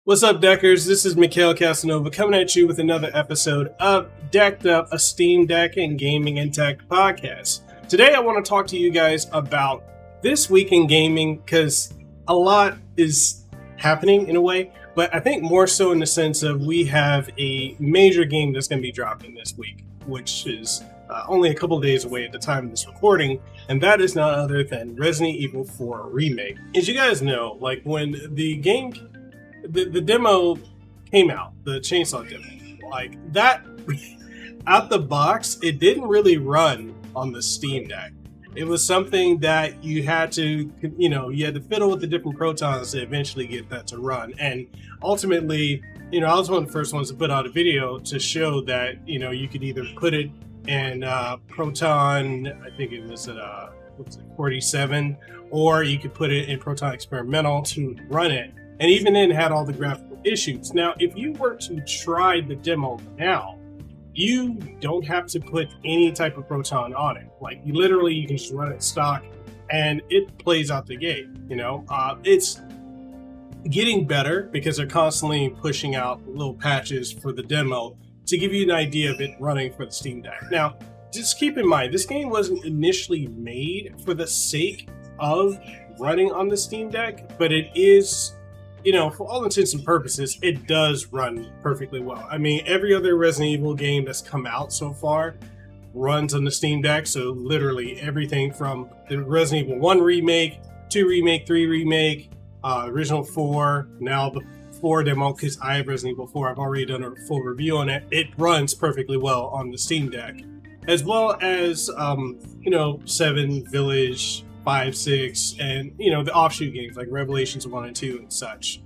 What's up, Deckers? This is Mikhail Casanova coming at you with another episode of Decked Up, a Steam Deck and Gaming and Tech podcast. Today, I want to talk to you guys about this week in gaming because a lot is happening in a way, but I think more so in the sense of we have a major game that's going to be dropping this week, which is only a couple of days away at the time of this recording, and that is none other than Resident Evil 4 Remake. As you guys know, like when the game... The demo came out, the chainsaw demo, like that out the box, it didn't really run on the Steam Deck. It was something that you had to fiddle with the different protons to eventually get that to run. And ultimately, I was one of the first ones to put out a video to show that, you could either put it in Proton, I think it was at 47, or you could put it in Proton Experimental to run it. And even then had all the graphical issues. Now, if you were to try the demo now, you don't have to put any type of Proton on it. Like, you can just run it stock and it plays out the gate, It's getting better because they're constantly pushing out little patches for the demo to give you an idea of it running for the Steam Deck. Now, just keep in mind, this game wasn't initially made for the sake of running on the Steam Deck, but it is... for all intents and purposes, it does run perfectly well. I mean, every other Resident Evil game that's come out so far runs on the Steam Deck. So literally everything from the Resident Evil 1 Remake, 2 Remake, 3 Remake, original 4, now the 4 demo, because I have Resident Evil 4. I've already done a full review on it. It runs perfectly well on the Steam Deck. As well as, 7, Village, 5, 6, and the offshoot games like Revelations 1 and 2 and such.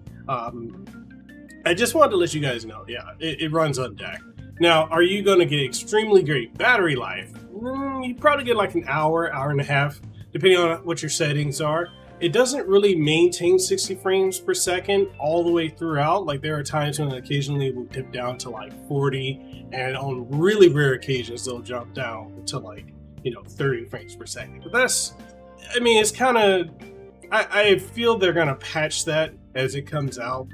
I just wanted to let you guys know, it runs on deck. Now, are you going to get extremely great battery life? You probably get like an hour and a half, depending on what your settings are. It doesn't really maintain 60 frames per second all the way throughout. Like, there are times when occasionally it will dip down to like 40, and on really rare occasions they'll jump down to like 30 frames per second. But it's kind of, I feel they're going to patch that as it comes out,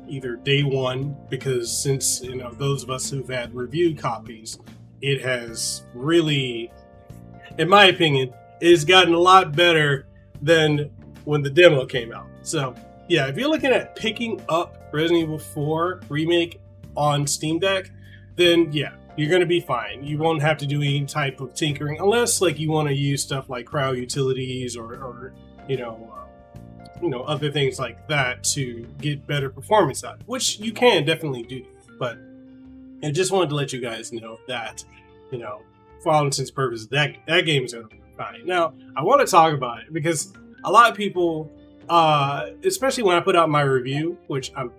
either day one, because since, those of us who've had review copies, it has really, in my opinion, it's gotten a lot better than when the demo came out. So, yeah, if you're looking at picking up Resident Evil 4 Remake on Steam Deck, then yeah, you're going to be fine. You won't have to do any type of tinkering unless you want to use stuff like cryo utilities or other things like that to get better performance out of it, which you can definitely do. But I just wanted to let you guys know that, for all intents and purposes, that game is going to be fine. Now, I want to talk about it because a lot of people, especially when I put out my review, which I'm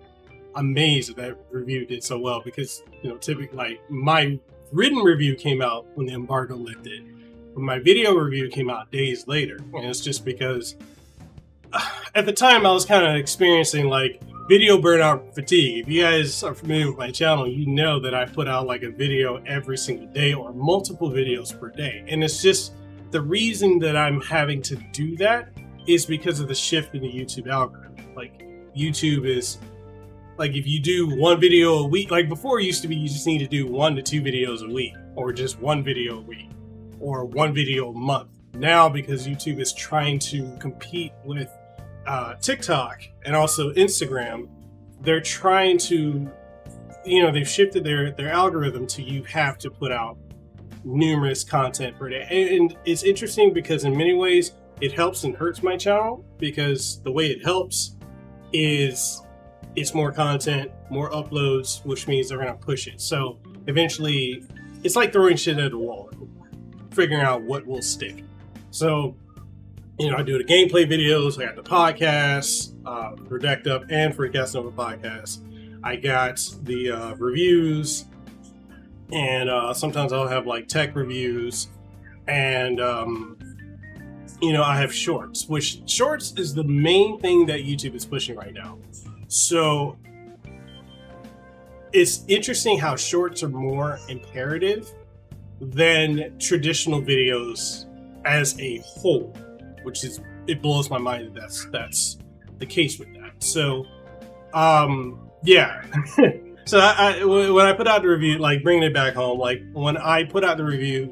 amazed that review did so well because, typically, my written review came out when the embargo lifted, but my video review came out days later. And it's just because at the time I was kind of experiencing video burnout fatigue. If you guys are familiar with my channel, you know that I put out a video every single day or multiple videos per day. And it's just the reason that I'm having to do that is because of the shift in the YouTube algorithm. YouTube is if you do one video a week, before it used to be you just need to do 1 to 2 videos a week, or just 1 video a week, or 1 video a month. Now, because YouTube is trying to compete with TikTok and also Instagram, they're trying to, they've shifted their algorithm to you have to put out numerous content per day. And it's interesting because in many ways it helps and hurts my channel, because the way it helps is it's more content, more uploads, which means they're going to push it. So eventually it's like throwing shit at a wall, figuring out what will stick. So, I do the gameplay videos, I got the podcasts, for Decked Up and for Casanova podcast. I got the reviews, and sometimes I'll have tech reviews, and I have shorts, which shorts is the main thing that YouTube is pushing right now. So it's interesting how shorts are more imperative than traditional videos as a whole, which is, it blows my mind that that's the case with that. So Yeah. So when I put out the review, like bringing it back home, like when I put out the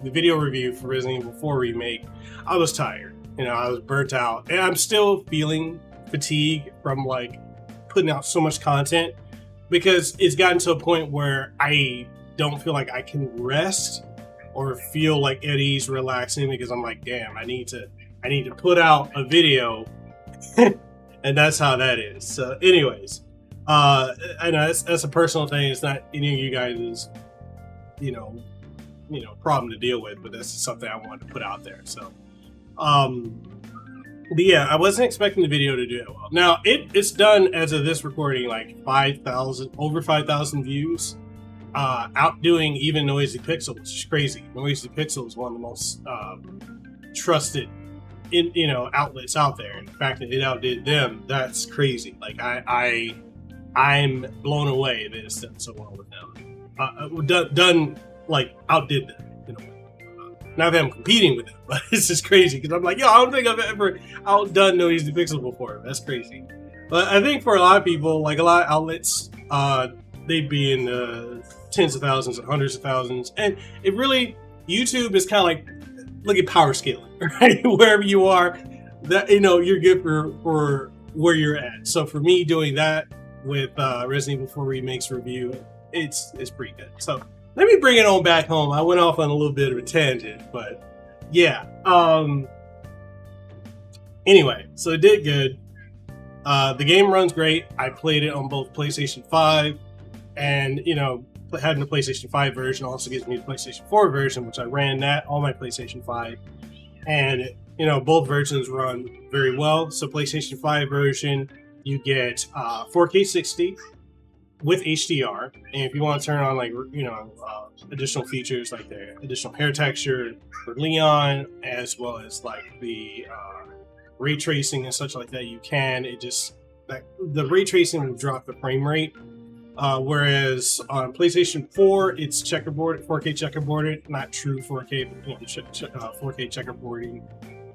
video review for Resident Evil 4 Remake, I was tired. I was burnt out, and I'm still feeling fatigue from like putting out so much content because it's gotten to a point where I don't feel like I can rest or feel like at ease relaxing because I'm like, damn, I need to put out a video, and that's how that is. So, anyways. I know that's a personal thing. It's not any of you guys' problem to deal with, but this is something I wanted to put out there. So, but yeah, I wasn't expecting the video to do it well. Now it's done as of this recording like over 5,000 views, outdoing even Noisy Pixel, which is crazy. Noisy Pixel is one of the most trusted outlets out there. And the fact that it outdid them, that's crazy. Like I'm blown away that it's done so well with them. Done like outdid them. Not that I'm competing with them, but it's just crazy because I'm like, I don't think I've ever outdone Noisy Pixel before. That's crazy. But I think for a lot of people, like a lot of outlets, they'd be in the tens of thousands and hundreds of thousands, and it really YouTube is kind of like look at power scaling, right? Wherever you are, that you're good for where you're at. So for me doing that with Resident Evil 4 Remake's review, it's pretty good. So let me bring it on back home. I went off on a little bit of a tangent, but yeah. Anyway, so it did good. The game runs great. I played it on both PlayStation 5 and, having the PlayStation 5 version also gives me the PlayStation 4 version, which I ran that on my PlayStation 5. And, both versions run very well. So PlayStation 5 version, you get 4K 60 with HDR. And if you want to turn on additional features like the additional hair texture for Leon, as well as like the ray tracing and such like that, you can. It just the ray tracing will drop the frame rate. Whereas on PlayStation 4, it's checkerboard, 4K checkerboarded, not true 4K, but 4K checkerboarding,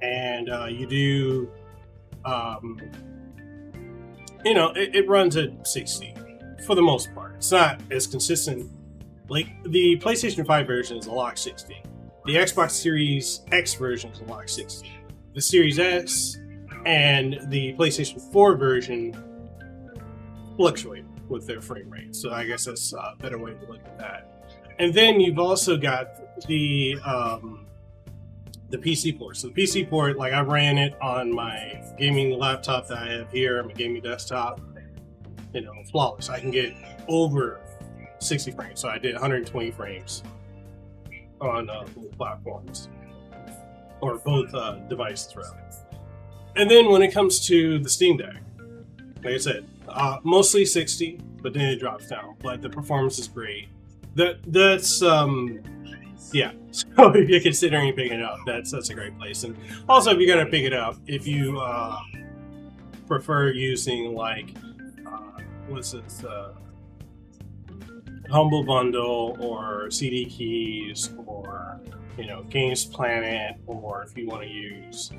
and you do, it runs at 60 for the most part. It's not as consistent. Like the PlayStation 5 version is a lock 60, the Xbox Series X version is a lock 60, the Series S and the PlayStation 4 version fluctuate with their frame rate. So I guess that's a better way to look at that. And then you've also got the PC port. So the PC port, like I ran it on my gaming laptop that I have here, my gaming desktop, flawless. I can get over 60 frames. So I did 120 frames on both platforms, or both devices rather. And then when it comes to the Steam Deck, like I said, mostly 60, but then it drops down. But the performance is great. That's yeah. So if you're considering picking it up, that's a great place. And also, if you're gonna pick it up, if you prefer using like what's this Humble Bundle or CD Keys or Games Planet, or if you want to use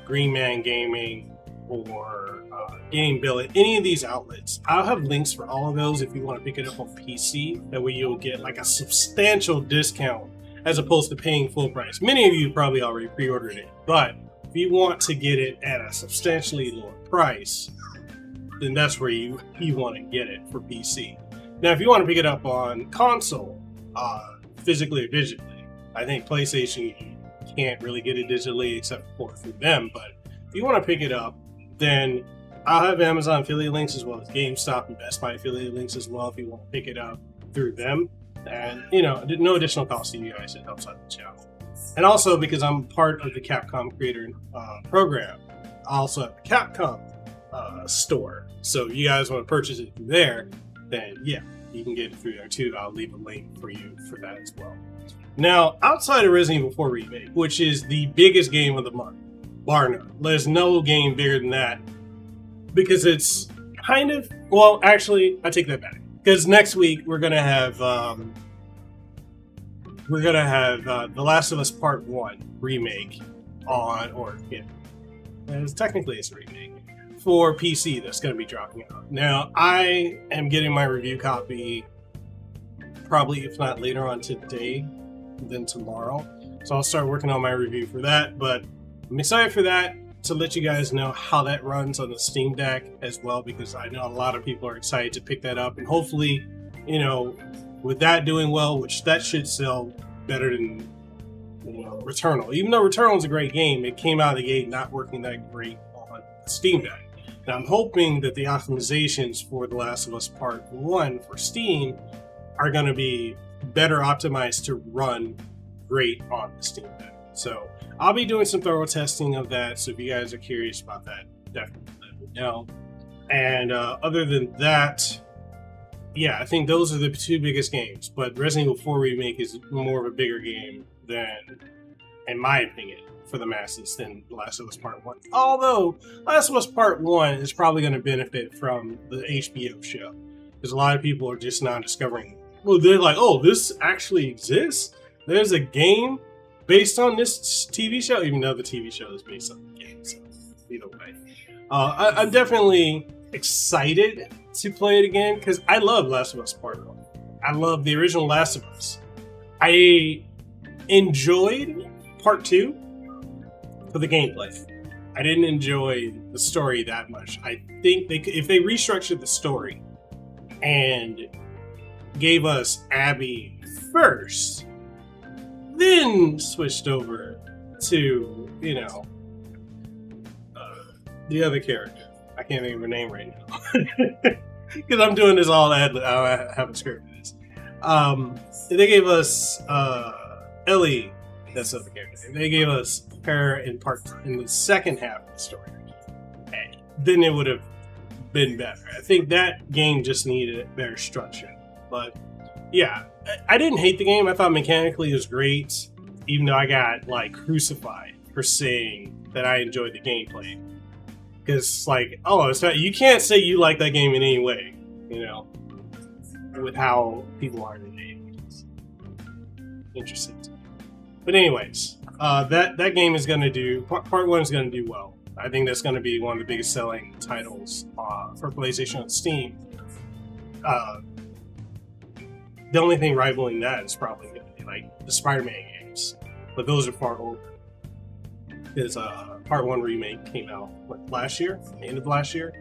Green Man Gaming or Game Billet, any of these outlets, I'll have links for all of those if you want to pick it up on PC. That way you'll get like a substantial discount as opposed to paying full price. Many of you probably already pre-ordered it, but if you want to get it at a substantially lower price, then that's where you want to get it for PC. Now, if you want to pick it up on console, physically or digitally, I think PlayStation can't really get it digitally except for through them, but if you want to pick it up, then I'll have Amazon affiliate links as well as GameStop and Best Buy affiliate links as well if you want to pick it up through them. And, no additional cost to you guys. It helps out the channel. And also, because I'm part of the Capcom Creator program, I also have the Capcom store. So if you guys want to purchase it through there, then yeah, you can get it through there too. I'll leave a link for you for that as well. Now, outside of Resident Evil 4 Remake, which is the biggest game of the month, bar none. There's no game bigger than that because it's kind of, well, actually, I take that back. Because next week we're gonna have The Last of Us Part 1 remake on, or yeah, technically it's a remake, for PC that's going to be dropping out. Now, I am getting my review copy probably, if not later on today, then tomorrow. So I'll start working on my review for that. But I'm excited for that, to let you guys know how that runs on the Steam Deck as well, because I know a lot of people are excited to pick that up. And hopefully, with that doing well, which that should sell better than Returnal. Even though Returnal is a great game, it came out of the gate not working that great on Steam Deck. Now I'm hoping that the optimizations for The Last of Us Part 1 for Steam are going to be better optimized to run great on the Steam Deck. So I'll be doing some thorough testing of that. So if you guys are curious about that, definitely let me know. And other than that, yeah, I think those are the two biggest games. But Resident Evil 4 Remake is more of a bigger game than, in my opinion, for the masses than The Last of Us Part 1. Although, Last of Us Part 1 is probably going to benefit from the HBO show. Because a lot of people are just now discovering, well, they're like, oh, this actually exists? There's a game based on this TV show? Even though the TV show is based on the game. So, either way. I'm definitely excited to play it again, because I love Last of Us Part 1. I love the original Last of Us. I enjoyed Part 2 for the gameplay. I didn't enjoy the story that much. I think if they restructured the story and gave us Abby first, then switched over to, the other character. I can't think of her name right now. Because I'm doing this all ad. I haven't scripted this. They gave us Ellie. That's the other character. They gave us her in the second half of the story. And then it would have been better. I think that game just needed better structure. But yeah, I didn't hate the game. I thought mechanically it was great, even though I got crucified for saying that I enjoyed the gameplay. Because it's not, you can't say you like that game in any way, with how people are today. It's interesting. But anyways, that game is going to do, part 1 is going to do well. I think that's going to be one of the biggest selling titles for PlayStation on Steam. The only thing rivaling that is probably going to be the Spider-Man games, but those are far older. Because Part 1 Remake came out last year, the end of last year,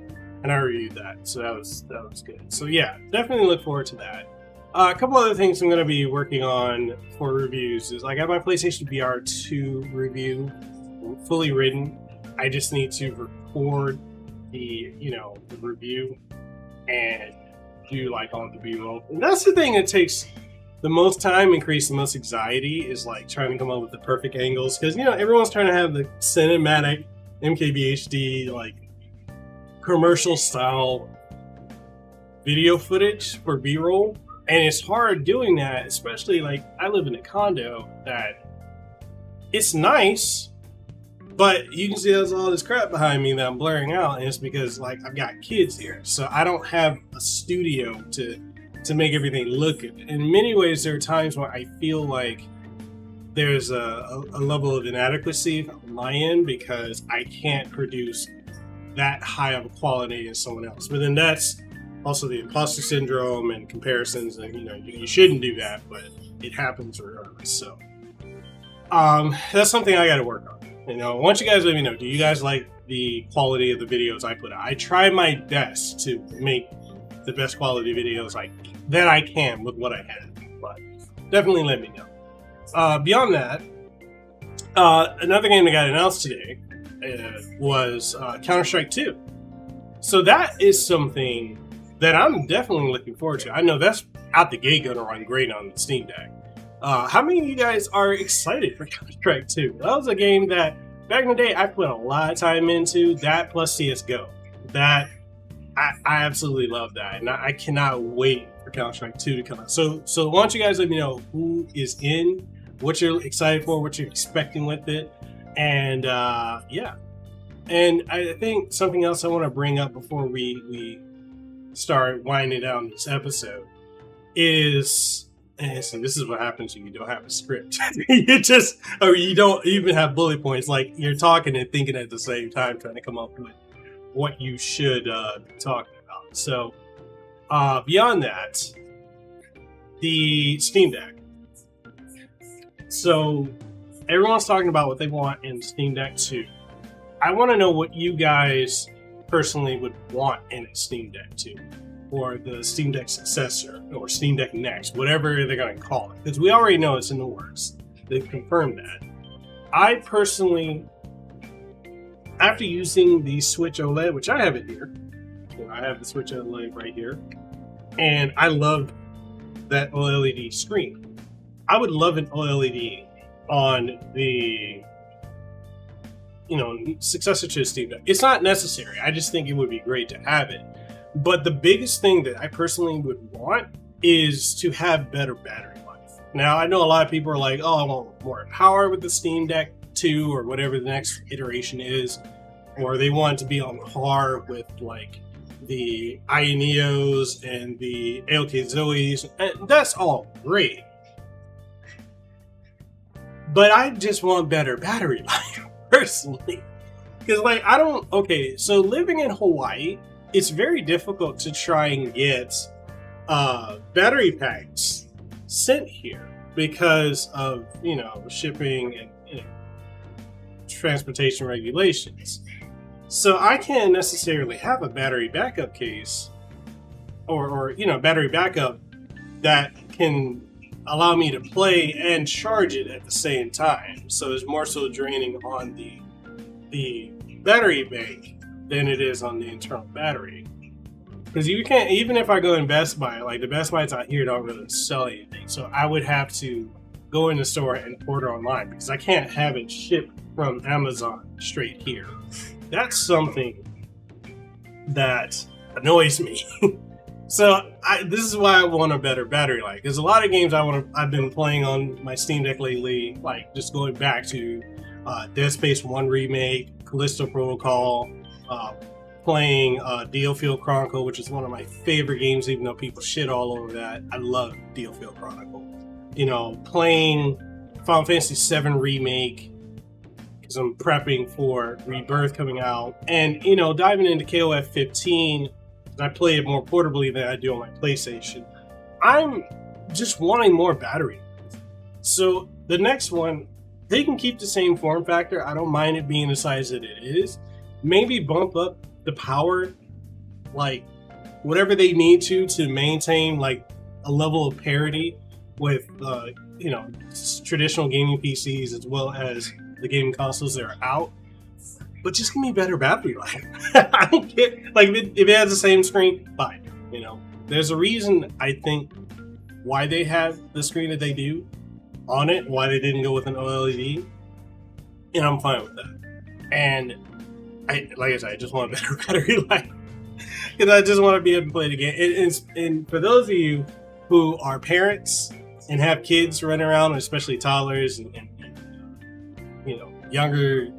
and I reviewed that, so that was good. So yeah, definitely look forward to that. A couple other things I'm going to be working on for reviews is I got my PlayStation VR 2 review fully written. I just need to record the review and do on the B-roll. And that's the thing that takes the most time and creates the most anxiety, is trying to come up with the perfect angles, because everyone's trying to have the cinematic MKBHD commercial style video footage for B-roll, and it's hard doing that, especially I live in a condo that it's nice, but you can see there's all this crap behind me that I'm blurring out, and it's because I've got kids here, so I don't have a studio to make everything look good. In many ways, there are times where I feel like there's a level of inadequacy on my end, because I can't produce that high of a quality as someone else. But then that's also the imposter syndrome and comparisons, and you shouldn't do that, but it happens regardless. So that's something I got to work on. I want you guys to let me know, do you guys like the quality of the videos I put out? I try my best to make the best quality videos that I can with what I have, but definitely let me know. Beyond that, another game that got announced today was Counter-Strike 2. So that is something that I'm definitely looking forward to. I know that's out the gate going to run great on the Steam Deck. How many of you guys are excited for Counter-Strike 2? That was a game that back in the day I put a lot of time into. That plus CSGO. That I absolutely love that, and I cannot wait for Counter-Strike 2 to come out. So why don't you guys let me know who is in, what you're excited for, what you're expecting with it, and yeah. And I think something else I want to bring up before we start winding down this episode is, and so this is what happens when you don't have a script. You don't even have bullet points. You're talking and thinking at the same time, trying to come up with what you should be talking about. So beyond that, the Steam Deck. So everyone's talking about what they want in Steam Deck 2. I want to know what you guys personally would want in a Steam Deck 2, or the Steam Deck successor, or Steam Deck Next, whatever they're going to call it, because we already know it's in the works. They've confirmed that. I personally, after using the Switch OLED, which I have it here, I have the Switch OLED right here, and I love that OLED screen. I would love an OLED on the successor to Steam Deck. It's not necessary. I just think it would be great to have it. But the biggest thing that I personally would want is to have better battery life. Now, I know a lot of people are like, oh, I want more power with the Steam Deck 2 or whatever the next iteration is, or they want it to be on par with like the Ioneos and the AOK Zoes, and that's all great. But I just want better battery life, personally. Because, so living in Hawaii, it's very difficult to try and get battery packs sent here because of, shipping and transportation regulations. So I can't necessarily have a battery backup case or battery backup that can allow me to play and charge it at the same time. So it's more so draining on the battery bank than it is on the internal battery. Because you can't, even if I go in Best Buy, like the Best Buys out here don't really sell anything. So I would have to go in the store and order online because I can't have it shipped from Amazon straight here. That's something that annoys me. So this is why I want a better battery life. There's a lot of games I've been playing on my Steam Deck lately, like just going back to Dead Space 1 Remake, Callisto Protocol, playing DioField Chronicle, which is one of my favorite games, even though people shit all over that. I love DioField Chronicle. Playing Final Fantasy VII Remake, because I'm prepping for Rebirth coming out, and diving into KOF 15. I play it more portably than I do on my PlayStation. I'm just wanting more battery. So the next one, they can keep the same form factor. I don't mind it being the size that it is. Maybe bump up the power, like whatever they need to maintain like a level of parity with traditional gaming PCs as well as the gaming consoles that are out. But just give me better battery life. I don't care. Like, if it has the same screen, fine. There's a reason, I think, why they have the screen that they do on it, why they didn't go with an OLED, and I'm fine with that. And, like I said, I just want better battery life. Because I just want to be able to play the game. And for those of you who are parents and have kids running around, especially toddlers and younger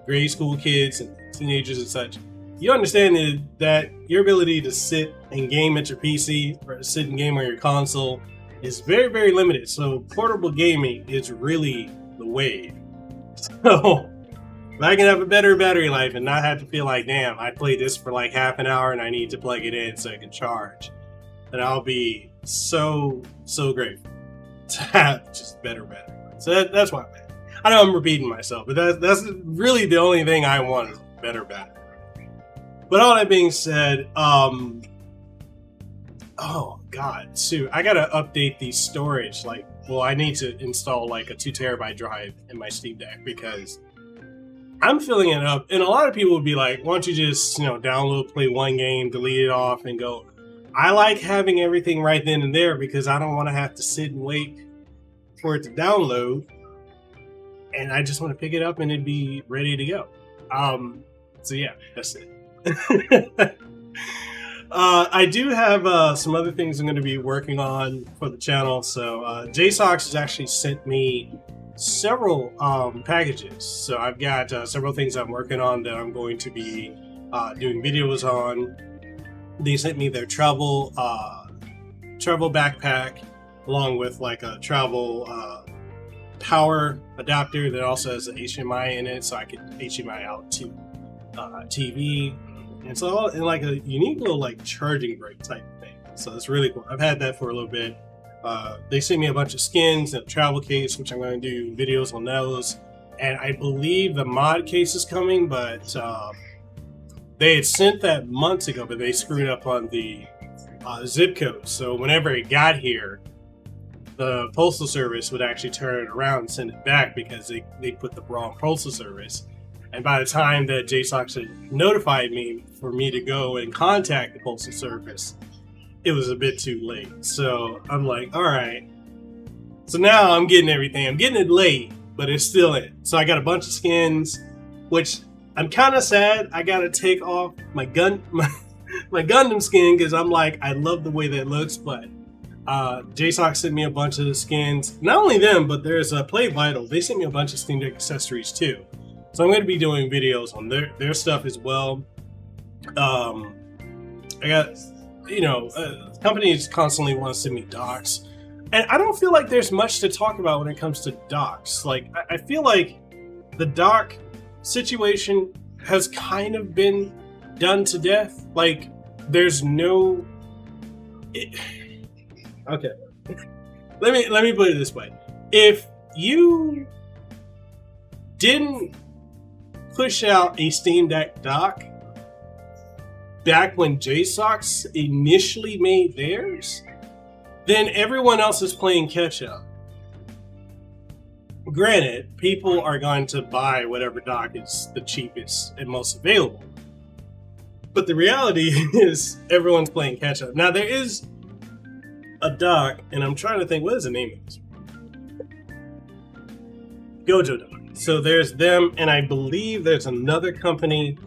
grade school kids and teenagers and such, you understand that your ability to sit and game at your PC or sit and game on your console is very, very limited. So portable gaming is really the wave. So if I can have a better battery life and not have to feel like, damn, I played this for like half an hour and I need to plug it in so it can charge, then I'll be so grateful to have just better battery life. So that's why I'm at. I know I'm repeating myself, but that's really the only thing I want is better battery. But all that being said, oh god, Sue, I gotta update the storage. I need to install like a 2 terabyte drive in my Steam Deck because I'm filling it up. And a lot of people would be like, why don't you just download, play one game, delete it off, and go. I like having everything right then and there because I don't want to have to sit and wait for it to download. And I just want to pick it up and it'd be ready to go. So yeah, that's it. I do have some other things I'm going to be working on for the channel. So JSOX has actually sent me several packages. So I've got several things I'm working on that I'm going to be doing videos on. They sent me their travel backpack along with like a travel power adapter that also has an HDMI in it, so I can HDMI out to TV. And it's all in like a unique little like charging brick type thing. So it's really cool. I've had that for a little bit. They sent me a bunch of skins and a travel case, which I'm going to do videos on those. And I believe the mod case is coming, but they had sent that months ago, but they screwed up on the zip code. So whenever it got here, the postal service would actually turn it around and send it back because they put the wrong postal service. And by the time that JSOX had notified me for me to go and contact the postal service, it was a bit too late. So I'm like, all right. So now I'm getting everything. I'm getting it late, but it's still in. So I got a bunch of skins, which I'm kind of sad. I got to take off my Gundam skin because I'm like, I love the way that looks, but JSOX sent me a bunch of the skins. Not only them, but there's Play Vital. They sent me a bunch of Steam Deck accessories too. So I'm going to be doing videos on their stuff as well. I got, companies constantly want to send me docs. And I don't feel like there's much to talk about when it comes to docs. Like, I feel like the doc situation has kind of been done to death. Like, there's no... Okay. Let me put it this way. If you didn't push out a Steam Deck dock back when JSOX initially made theirs, then everyone else is playing catch up. Granted, people are going to buy whatever dock is the cheapest and most available. But the reality is everyone's playing catch up. Now there is a dock, and I'm trying to think, what is the name of this? Gojo dock. So there's them, and I believe there's another company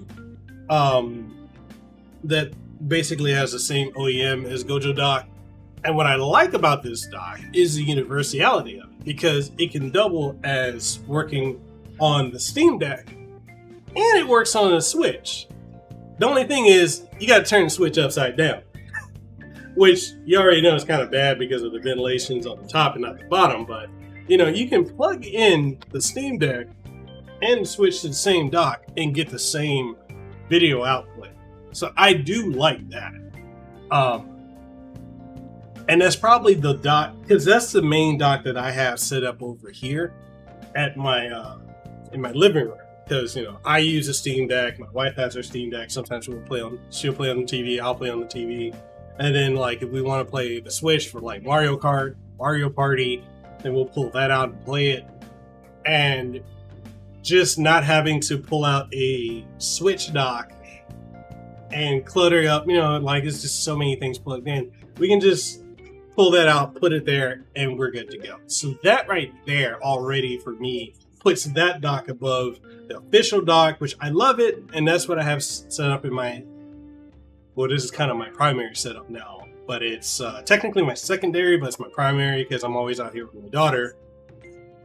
that basically has the same OEM as Gojo dock. And what I like about this dock is the universality of it, because it can double as working on the Steam Deck, and it works on the Switch. The only thing is, you got to turn the Switch upside down, which you already know is kind of bad because of the ventilations on the top and not the bottom. But you can plug in the Steam Deck and switch to the same dock and get the same video output. So I do like that. And that's probably the dock, because that's the main dock that I have set up over here at my in my living room. Because I use a Steam Deck, my wife has her Steam Deck. Sometimes she'll play on the TV, I'll play on the TV, and then like if we want to play the Switch for like Mario Kart, Mario Party, then we'll pull that out and play it. And just not having to pull out a Switch dock and clutter up, like it's just so many things plugged in. We can just pull that out, put it there, and we're good to go. So that right there already for me puts that dock above the official dock, which I love it, and that's what I have set up in my, well, this is kind of my primary setup now, but it's technically my secondary, but it's my primary because I'm always out here with my daughter.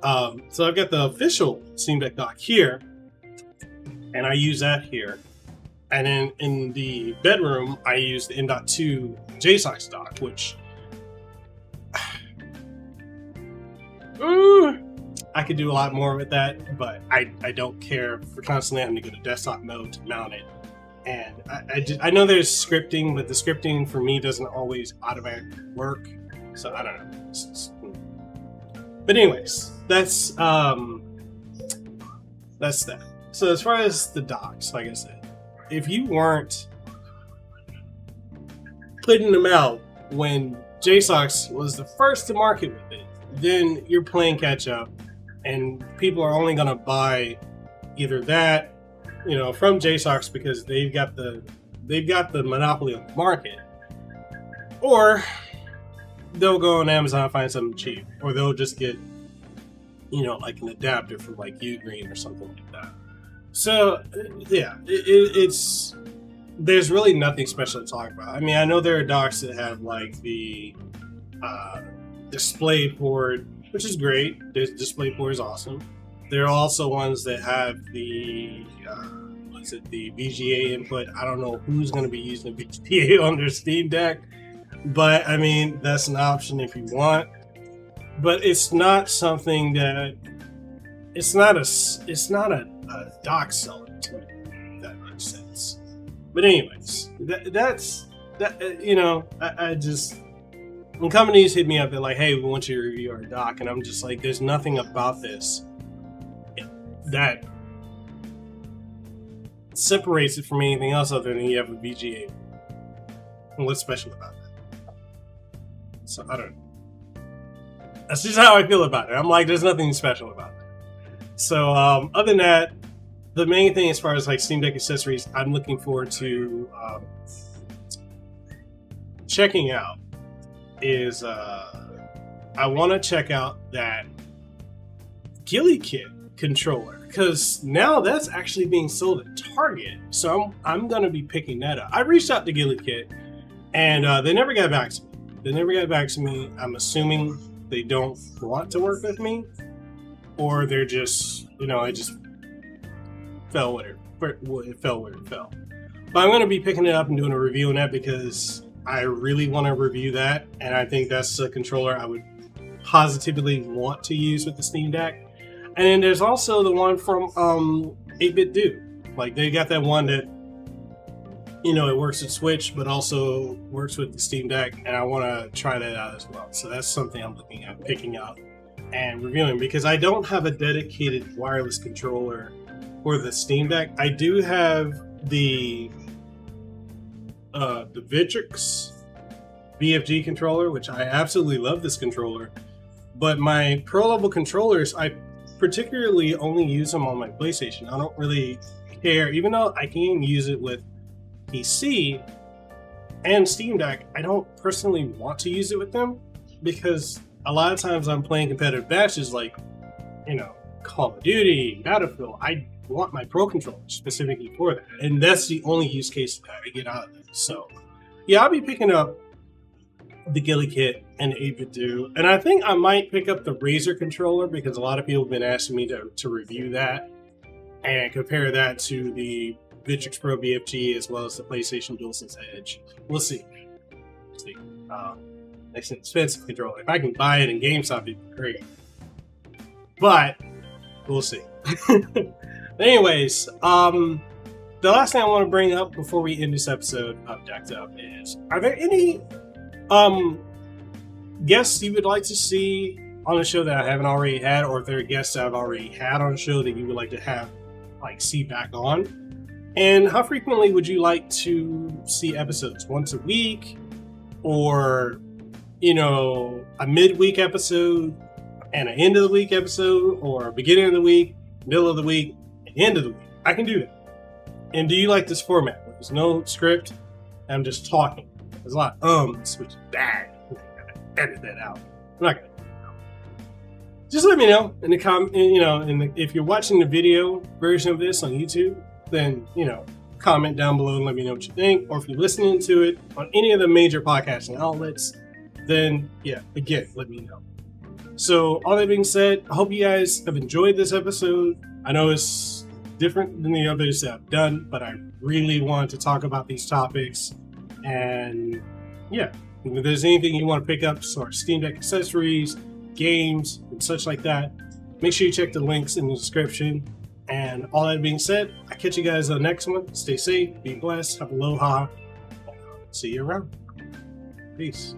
So I've got the official Steam Deck dock here, and I use that here. And then in the bedroom, I use the M.2 JSOX dock, which I could do a lot more with that, but I don't care for constantly having to go to desktop mode to mount it. And I know there's scripting, but the scripting for me doesn't always automatically work. So I don't know. But anyways, that's that. So as far as the docks, like I said, if you weren't putting them out when JSOX was the first to market with it, then you're playing catch up, and people are only going to buy either that, from JSOX because they've got the monopoly on the market, or they'll go on Amazon and find something cheap, or they'll just get, like an adapter from like Ugreen or something like that. So yeah, it's there's really nothing special to talk about. I mean, I know there are docks that have like the display port, which is great. The display port is awesome. There are also ones that have the the VGA input. I don't know who's going to be using the VGA on their Steam Deck, but I mean that's an option if you want. But it's not something that it's not a dock seller to me. If that makes sense. But anyways, that's that. I just when companies hit me up, they're like, "Hey, we want you to review our dock," and I'm just like, "There's nothing about this that separates it from anything else other than you have a VGA. And what's special about that?" So I don't know. That's just how I feel about it. I'm like, there's nothing special about it. So other than that, the main thing as far as like Steam Deck accessories, I'm looking forward to checking out is I want to check out that Ghillie Kit controller, because now that's actually being sold at Target. So I'm going to be picking that up. I reached out to Ghillie Kit and they never got back to me. I'm assuming they don't want to work with me, or they're just, it just fell where it fell. But I'm going to be picking it up and doing a review on that because I really want to review that, and I think that's a controller I would positively want to use with the Steam Deck. And then there's also the one from 8-Bit Do. Like, they got that one that, it works with Switch, but also works with the Steam Deck, and I want to try that out as well. So that's something I'm looking at picking up and reviewing, because I don't have a dedicated wireless controller for the Steam Deck. I do have the Victrix BFG controller, which I absolutely love this controller, but my pro level controllers, I particularly only use them on my PlayStation. I don't really care, even though I can use it with PC and Steam Deck. I don't personally want to use it with them because a lot of times I'm playing competitive matches like, Call of Duty, Battlefield. I want my Pro controller specifically for that, and that's the only use case that I get out of it. So yeah, I'll be picking up the Ghillie Kit and 8-Bit Do, and I think I might pick up the Razer controller because a lot of people have been asking me to review that and compare that to the Victrix Pro BFG as well as the PlayStation DualSense Edge. We'll see. It's an expensive controller. If I can buy it in GameStop, it'd be great. But we'll see. Anyways, the last thing I want to bring up before we end this episode of Decked Up is: are there any guests you would like to see on the show that I haven't already had, or if there are guests that I've already had on the show that you would like to have, see back on? And how frequently would you like to see episodes? Once a week, or a midweek episode and an end of the week episode, or a beginning of the week, middle of the week, and end of the week? I can do that. And do you like this format? There's no script. I'm just talking. There's a lot of which is bad. I'm gonna edit that out. I'm not gonna edit it out. Just let me know in the comment. If you're watching the video version of this on YouTube, then comment down below and let me know what you think. Or if you're listening to it on any of the major podcasting outlets, then again, let me know. So all that being said, I hope you guys have enjoyed this episode. I know it's different than the others that I've done, but I really wanted to talk about these topics. And if there's anything you want to pick up, or Steam Deck accessories, games, and such like that, make sure you check the links in the description. And all that being said, I'll catch you guys on the next one. Stay safe, be blessed, have aloha, see you around. Peace.